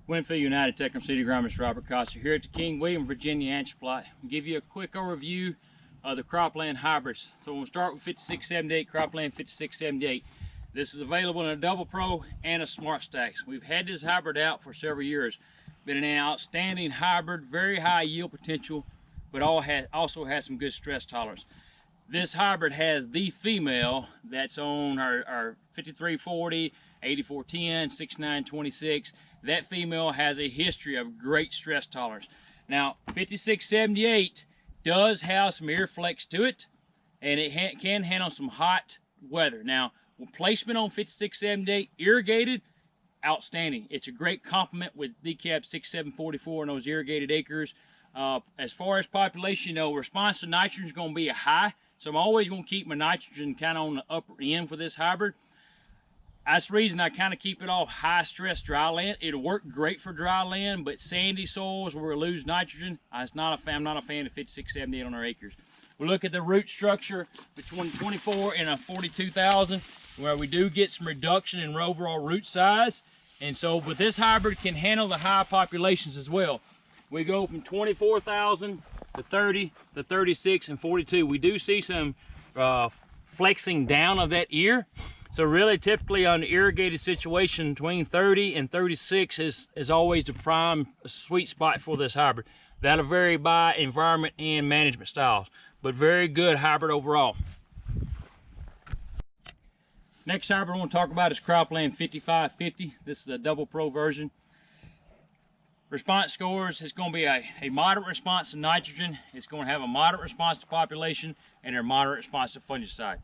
Winfield United Technical City Agronomist Robert Coster here at the King William, Virginia Anch Plot. I'll give you a quick overview of the Cropland hybrids. So we'll start with 5678, Cropland 5678. This is available in a Double Pro and a Smart Stacks. We've had this hybrid out for several years. Been an outstanding hybrid, very high yield potential, but also has some good stress tolerance. This hybrid has the female that's on our 5340, 8410, 6926. That female has a history of great stress tolerance. Now, 5678 does have some ear flex to it, and it can handle some hot weather. Now, placement on 5678, irrigated, outstanding. It's a great complement with decap 6744 and those irrigated acres. As far as population, you know, response to nitrogen is going to be a high, so I'm always going to keep my nitrogen kind of on the upper end for this hybrid. That's the reason I kind of keep it off high stress dry land. It'll work great for dry land, but sandy soils where we lose nitrogen, I'm not a fan of 5678 on our acres. We look at the root structure between 24 and a 42,000, where we do get some reduction in overall root size. And so, but this hybrid can handle the high populations as well. We go from 24,000 to 30 to 36 and 42. We do see some flexing down of that ear. So really, typically on the irrigated situation, between 30 and 36 is always the prime sweet spot for this hybrid. That'll vary by environment and management styles, but very good hybrid overall. Next hybrid I want to talk about is Cropland 5550. This is a Double Pro version. Response scores is going to be a moderate response to nitrogen. It's going to have a moderate response to population and a moderate response to fungicide.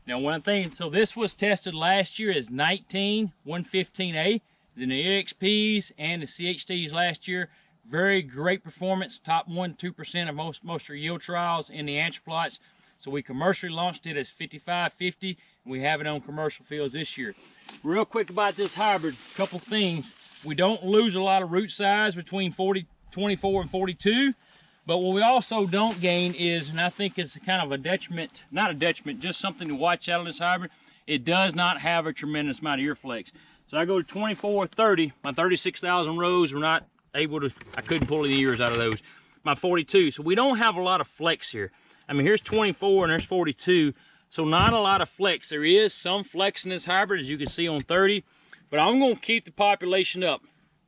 Now, one thing, so this was tested last year as 19115A in the EXPs and the CHTs last year. Very great performance, top 1-2% of most of our yield trials in the Anch plots. So we commercially launched it as 5550, and we have it on commercial fields this year. Real quick about this hybrid, a couple things. We don't lose a lot of root size between 24 and 42. But what we also don't gain is, and I think it's kind of a detriment, not a detriment, just something to watch out of this hybrid, it does not have a tremendous amount of ear flex. So I go to 24, 30, my 36,000 rows were not able to, I couldn't pull any ears out of those. My 42, so we don't have a lot of flex here. I mean, here's 24 and there's 42, so not a lot of flex. There is some flex in this hybrid, as you can see on 30, but I'm gonna keep the population up.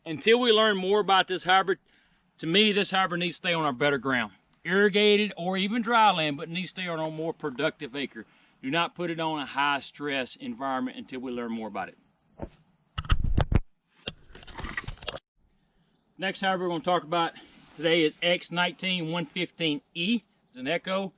Until we learn more about this hybrid, to me, this hybrid needs to stay on our better ground. Irrigated or even dry land, but needs to stay on a more productive acre. Do not put it on a high stress environment until we learn more about it. Next hybrid we're going to talk about today is X19115E. It's an Echo.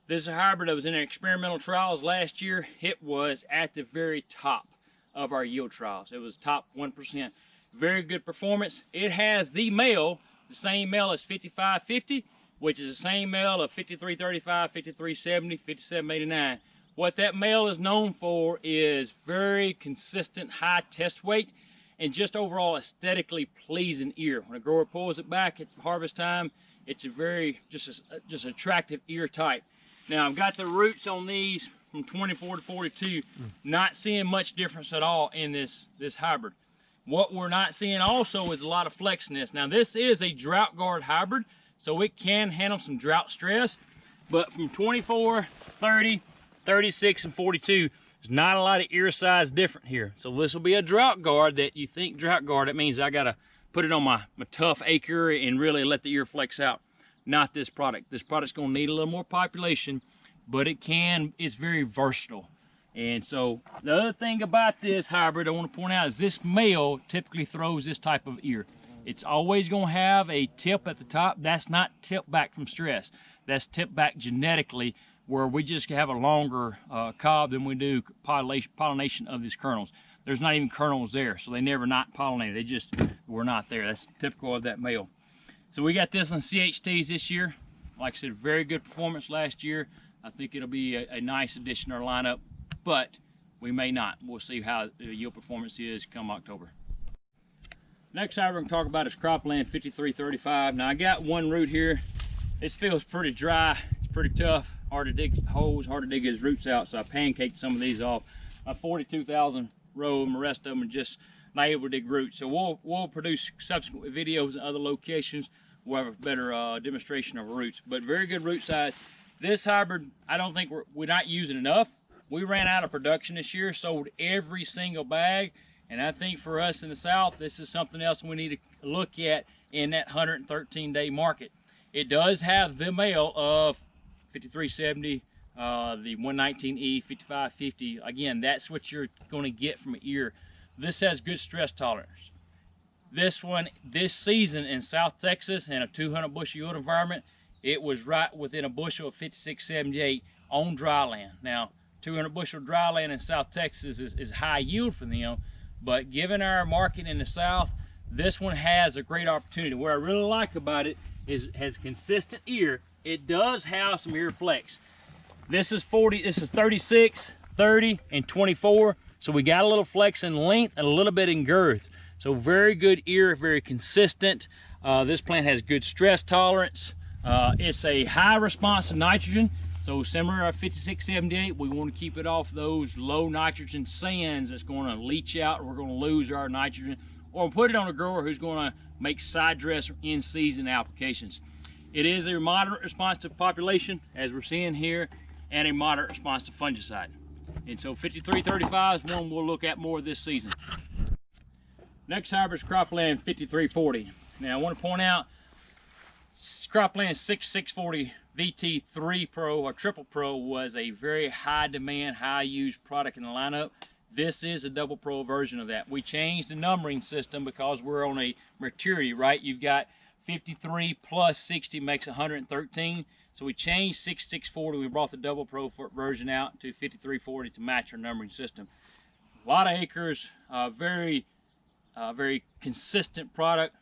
This is a hybrid that was in our experimental trials last year. It was at the very top of our yield trials. It was top 1%. Very good performance. It has the male, the same male as 5550, which is the same male of 5335, 5370, 5789. What that male is known for is very consistent high test weight and just overall aesthetically pleasing ear. When a grower pulls it back at harvest time, it's a very just attractive ear type. Now I've got the roots on these from 24 to 42, not seeing much difference at all in this hybrid. What we're not seeing also is a lot of flexiness. Now this is a drought guard hybrid, so it can handle some drought stress, but from 24, 30, 36, and 42, there's not a lot of ear size different here. So this will be a drought guard that you think drought guard, that means I gotta put it on my tough acre and really let the ear flex out. Not this product. This product's gonna need a little more population, but it's very versatile. And so the other thing about this hybrid I want to point out is this male typically throws this type of ear. It's always going to have a tip at the top. That's not tip back from stress. That's tip back genetically, where we just have a longer cob than we do pollination of these kernels. There's not even kernels there, so they never not pollinated. They just were not there. That's typical of that male. So we got this on CHTs this year. Like I said, very good performance last year. I think it'll be a nice addition to our lineup, but we may not. We'll see how the yield performance is come October. Next hybrid we're going to talk about is Cropland 5335. Now I got one root here. This feels pretty dry. It's pretty tough. Hard to dig holes, hard to dig his roots out, so I pancaked some of these off. 42,000 row, and the rest of them are just not able to dig roots. So we'll produce subsequent videos in other locations. We'll have a better demonstration of roots. But very good root size. This hybrid, I don't think we're not using enough. We ran out of production this year, sold every single bag, and I think for us in the South, this is something else we need to look at in that 113-day market. It does have the male of 5370, the 119E, 5550. Again, that's what you're going to get from an ear. This has good stress tolerance. This one, this season in South Texas, in a 200 bushel yield environment, it was right within a bushel of 5678 on dry land. Now, 200 bushel dry land in South Texas is high yield for them, but given our market in the South, this one has a great opportunity. What I really like about it is it has consistent ear. It does have some ear flex. This is 36, 30, and 24. So we got a little flex in length and a little bit in girth. So very good ear, very consistent. This plant has good stress tolerance. It's a high response to nitrogen. So similar to 5678, we want to keep it off those low nitrogen sands that's going to leach out. We're going to lose our nitrogen, or put it on a grower who's going to make side dress or in-season applications. It is a moderate response to population, as we're seeing here, and a moderate response to fungicide. And so 5335 is one we'll look at more this season. Next hybrid is Cropland 5340. Now I want to point out Cropland 6640 VT3 Pro or Triple Pro was a very high demand, high used product in the lineup. This is a double pro version of that. We changed the numbering system because we're on a maturity, right? You've got 53 plus 60 makes 113. So we changed 6640. We brought the double pro version out to 5340 to match our numbering system. A lot of acres, very consistent product.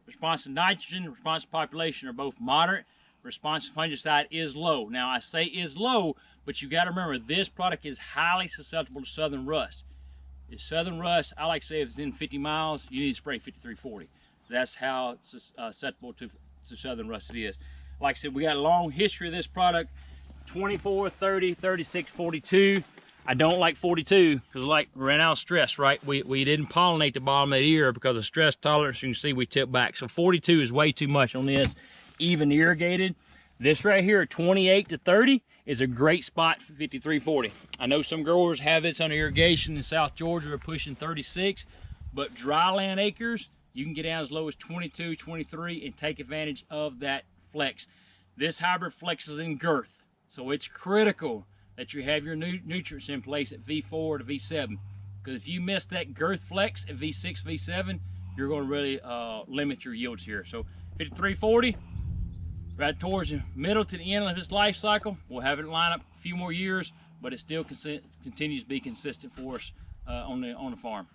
Response to nitrogen, response to population are both moderate. Response to fungicide is low. Now I say is low, but you got to remember this product is highly susceptible to southern rust. If southern rust, I like to say if it's in 50 miles, you need to spray 5340. That's how susceptible to southern rust it is. Like I said, we got a long history of this product. 24, 30, 36, 42. I don't like 42 because like ran out of stress, right? We didn't pollinate the bottom of the ear because of stress tolerance. You can see we tip back. So 42 is way too much on this, even irrigated. This right here, 28 to 30, is a great spot for 5340. I know some growers have this under irrigation in South Georgia are pushing 36, but dry land acres, you can get down as low as 22, 23 and take advantage of that flex. This hybrid flexes in girth, so it's critical that you have your nutrients in place at V4 to V7, because if you miss that girth flex at V6, V7, you're going to really limit your yields here. So 5340, right towards the middle to the end of its life cycle. We'll have it line up a few more years, but it still continues to be consistent for us on the farm.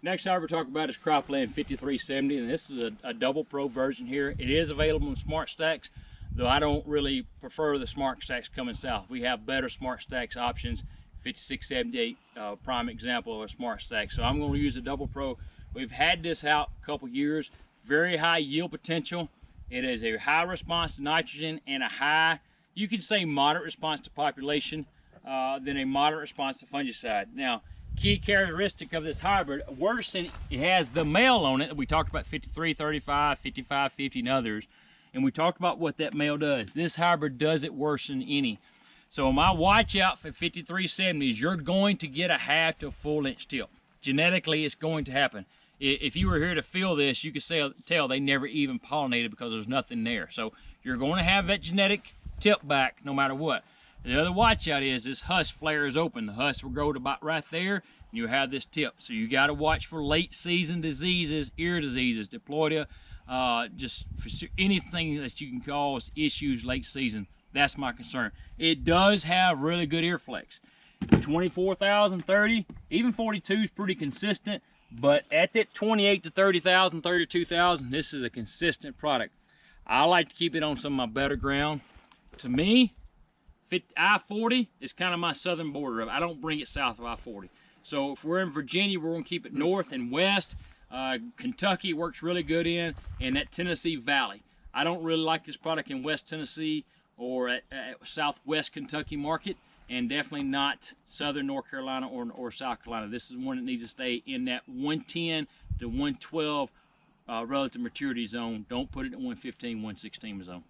Next hybrid we're talking about is Cropland 5370, and this is a double pro version here. It is available in Smart Stacks, though I don't really prefer the Smart Stacks coming south. We have better Smart Stacks options. 5678, prime example of a Smart Stack. So I'm going to use a double pro. We've had this out a couple years. Very high yield potential. It is a high response to nitrogen and a high, you could say moderate response to population, then a moderate response to fungicide. Now, key characteristic of this hybrid, worse than it has the male on it. We talked about 5335, 5550 and others, and we talked about what that male does. This hybrid does it worse than any. So my watch out for 5370s, you're going to get a half to a full inch tip. Genetically, it's going to happen. If you were here to feel this, you could tell they never even pollinated because there's nothing there. So you're going to have that genetic tip back no matter what. The other watch out is this husk flares open. The husk will grow to about right there, and you'll have this tip. So you got to watch for late season diseases, ear diseases, diploidia, just for anything that you can cause issues late season. That's my concern. It does have really good ear flex. 24,000, 30, even 42 is pretty consistent, but at that 28 to 30,000, 32,000, this is a consistent product. I like to keep it on some of my better ground. To me, I-40 is kind of my southern border of it. I don't bring it south of I-40. So if we're in Virginia, we're going to keep it north and west. Kentucky works really good in, and that Tennessee Valley. I don't really like this product in West Tennessee or at Southwest Kentucky market. and definitely not southern North Carolina or South Carolina. This is one that needs to stay in that 110 to 112 relative maturity zone. Don't put it in 115, 116 zone.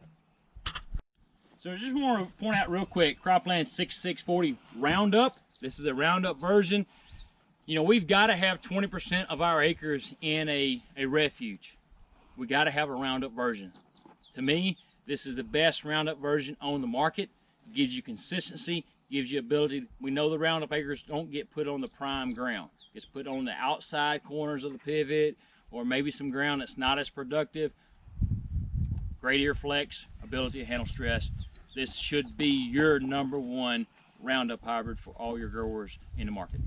So I just want to point out real quick, Cropland 6640 Roundup. This is a Roundup version. You know, we've got to have 20% of our acres in a refuge. We got to have a Roundup version. To me, this is the best Roundup version on the market. It gives you consistency, gives you ability. We know the Roundup acres don't get put on the prime ground. It's put on the outside corners of the pivot, or maybe some ground that's not as productive. Great ear flex, ability to handle stress. This should be your #1 Roundup hybrid for all your growers in the market.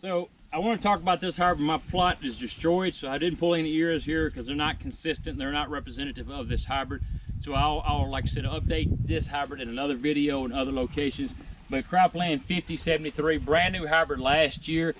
So I want to talk about this hybrid. My plot is destroyed, so I didn't pull any ears here because they're not consistent. They're not representative of this hybrid. So I'll like I said, update this hybrid in another video in other locations. But Cropland 5073, brand new hybrid last year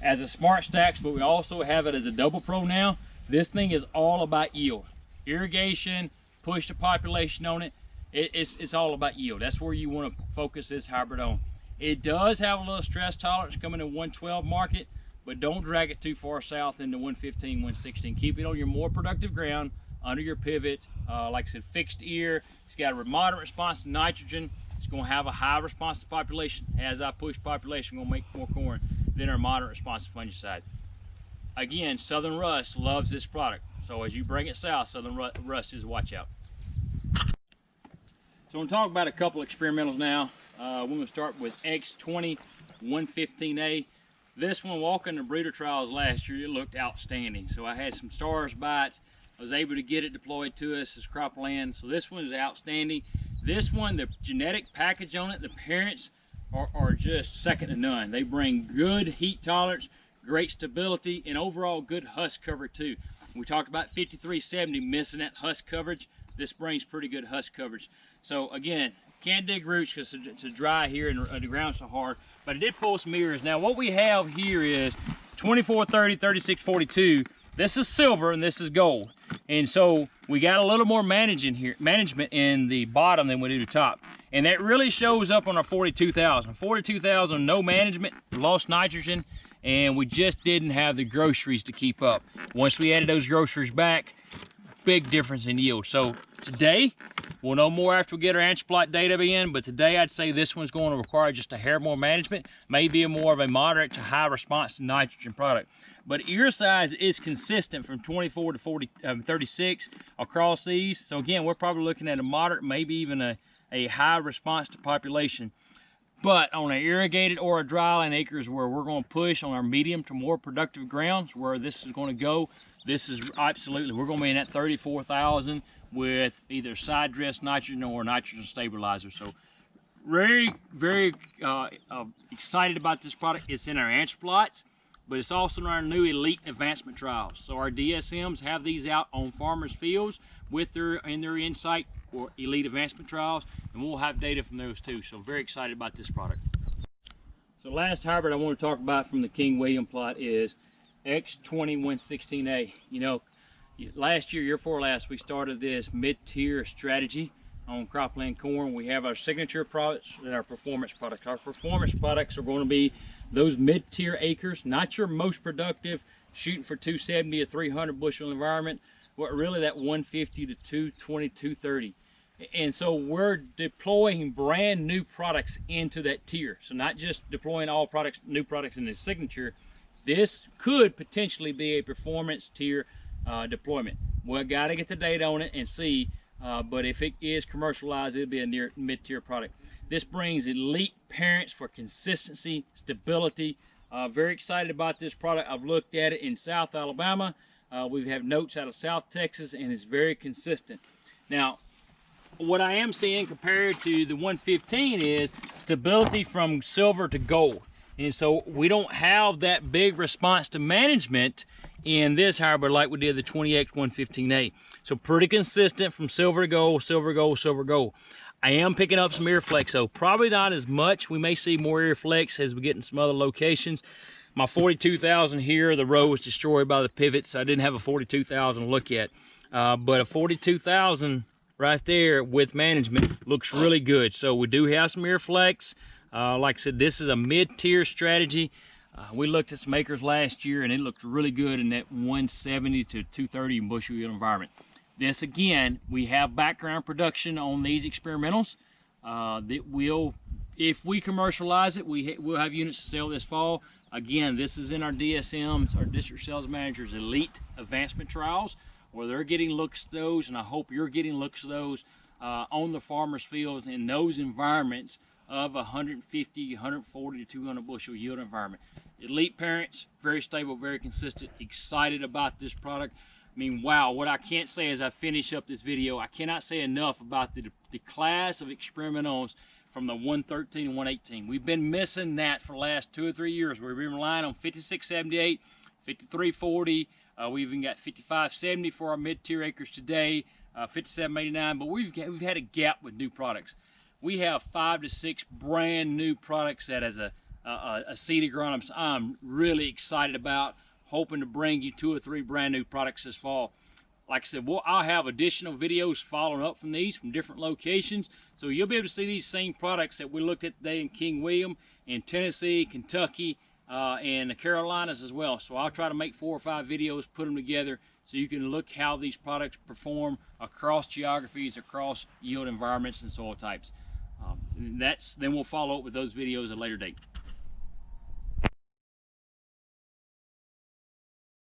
as a Smart Stacks, but we also have it as a Double Pro now. This thing is all about yield. Irrigation, push the population on it. It's all about yield. That's where you want to focus this hybrid on. It does have a little stress tolerance coming in 112 market, but don't drag it too far south into 115, 116. Keep it on your more productive ground, under your pivot. Like I said, fixed ear. It's got a moderate response to nitrogen. It's going to have a high response to population. As I push population, I'm going to make more corn than our moderate response to fungicide. Again, Southern Rust loves this product. So as you bring it south, Southern Rust is a watch out. So I'm going to talk about a couple experimentals now. We're going to start with X20 115A. This one, walking the breeder trials last year, it looked outstanding. So I had some stars bites. I was able to get it deployed to us as Cropland. So this one is outstanding. This one, the genetic package on it, the parents are just second to none. They bring good heat tolerance, great stability, and overall good husk cover too. We talked about 5370 missing that husk coverage. This brings pretty good husk coverage. So again, can't dig roots because it's dry here and the ground's so hard, but it did pull some ears. Now what we have here is 2430, 3642. This is silver and this is gold. And so we got a little more management in the bottom than we do the top. And that really shows up on our 42,000. 42,000, no management, lost nitrogen, and we just didn't have the groceries to keep up. Once we added those groceries back, big difference in yield. So today, we'll know more after we get our answer plot data in, but today I'd say this one's going to require just a hair more management, maybe more of a moderate to high response to nitrogen product. But ear size is consistent from 24 to 36 across these. So again, we're probably looking at a moderate, maybe even a high response to population. But on an irrigated or a dryland acres where we're going to push on our medium to more productive grounds, where this is going to go, this is absolutely, we're going to be in that 34,000 with either side dress nitrogen or nitrogen stabilizer. So very, very excited about this product. It's in our answer plots, but it's also in our new elite advancement trials. So our DSMs have these out on farmers' fields with their insight or elite advancement trials, and we'll have data from those too. So very excited about this product. So last hybrid I want to talk about from the King William plot is X20 116A. You know, last year, year before last, we started this mid-tier strategy on Cropland corn. We have our signature products and our performance products. Our performance products are going to be those mid-tier acres, not your most productive, shooting for 270 or 300 bushel environment, but really that 150 to 220, 230. And so we're deploying brand new products into that tier. So not just deploying all products, new products in the signature. This could potentially be a performance tier deployment. We've got to get the data on it and see, but if it is commercialized, it'll be a mid-tier product. This brings elite parents for consistency, stability. Very excited about this product. I've looked at it in South Alabama. We have notes out of South Texas, and it's very consistent. Now, what I am seeing compared to the 115 is stability from silver to gold. And so we don't have that big response to management in this hybrid like we did the 20X 115A. So pretty consistent from silver to gold, silver, gold, silver, gold. I am picking up some ear flex, so probably not as much. We may see more ear flex as we get in some other locations. My 42,000 here, the row was destroyed by the pivot, so I didn't have a 42,000 to look at. But a 42,000 right there with management looks really good. So we do have some ear flex. Like I said, this is a mid-tier strategy. We looked at some acres last year and it looked really good in that 170 to 230 bushel yield environment. This again, we have background production on these experimentals that will, if we commercialize it, we'll have units to sell this fall. Again, this is in our DSMs, our district sales managers elite advancement trials, where they're getting looks at those, and I hope you're getting looks at those on the farmers' fields in those environments of 150, 140 to 200 bushel yield environment. Elite parents, very stable, very consistent, excited about this product. I mean, wow, what I can't say as I finish up this video, I cannot say enough about the class of experimentals from the 113 and 118. We've been missing that for the last 2 or 3 years. We've been relying on 5678, 5340. We've even got 5570 for our mid-tier acres today, 5789, but we've had a gap with new products. We have 5 to 6 brand new products that as a seed agronomist I'm really excited about, hoping to bring you 2 or 3 brand new products this fall. Like I said, I'll have additional videos following up from these from different locations, so you'll be able to see these same products that we looked at today in King William, in Tennessee, Kentucky, and the Carolinas as well. So I'll try to make 4 or 5 videos, put them together, so you can look how these products perform across geographies, across yield environments and soil types. Then we'll follow up with those videos at a later date.